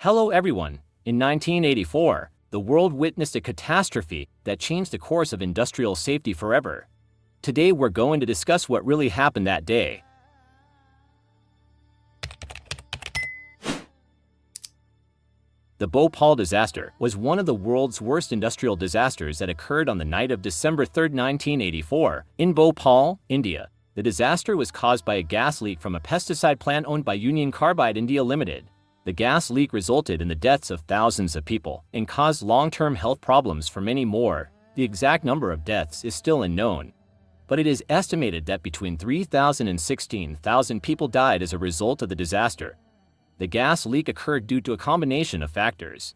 Hello everyone. In 1984, the world witnessed a catastrophe that changed the course of industrial safety forever. Today we're going to discuss what really happened that day. The Bhopal disaster was one of the world's worst industrial disasters that occurred on the night of December 3, 1984, in Bhopal, India. The disaster was caused by a gas leak from a pesticide plant owned by Union Carbide India Limited. The gas leak resulted in the deaths of thousands of people and caused long-term health problems for many more. The exact number of deaths is still unknown, but it is estimated that between 3,000 and 16,000 people died as a result of the disaster. The gas leak occurred due to a combination of factors,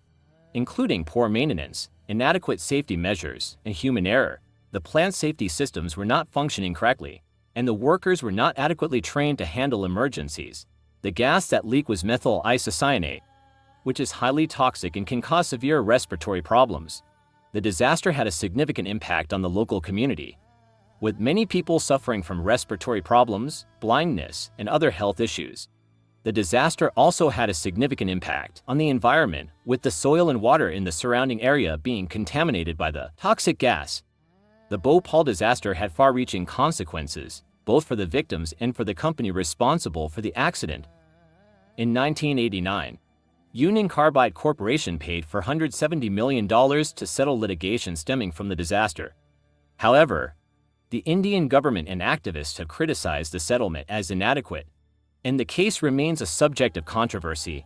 including poor maintenance, inadequate safety measures, and human error. The plant safety systems were not functioning correctly, and the workers were not adequately trained to handle emergencies. The gas that leaked was methyl isocyanate, which is highly toxic and can cause severe respiratory problems. The disaster had a significant impact on the local community, with many people suffering from respiratory problems, blindness, and other health issues. The disaster also had a significant impact on the environment, with the soil and water in the surrounding area being contaminated by the toxic gas. The Bhopal disaster had far-reaching consequences, both for the victims and for the company responsible for the accident. In 1989, Union Carbide Corporation paid $470 million to settle litigation stemming from the disaster. However, the Indian government and activists have criticized the settlement as inadequate, and the case remains a subject of controversy.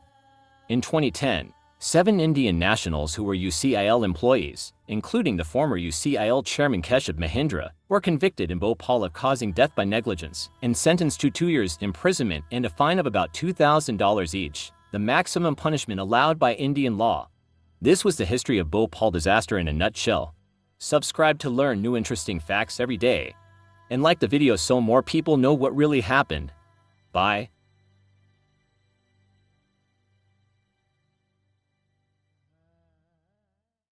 In 2010, 7 Indian nationals who were UCIL employees, including the former UCIL chairman Keshab Mahindra, were convicted in Bhopal of causing death by negligence and sentenced to 2 years imprisonment and a fine of about $2,000 each, the maximum punishment allowed by Indian law. This was the history of Bhopal disaster in a nutshell. Subscribe to learn new interesting facts every day, and like the video so more people know what really happened. Bye.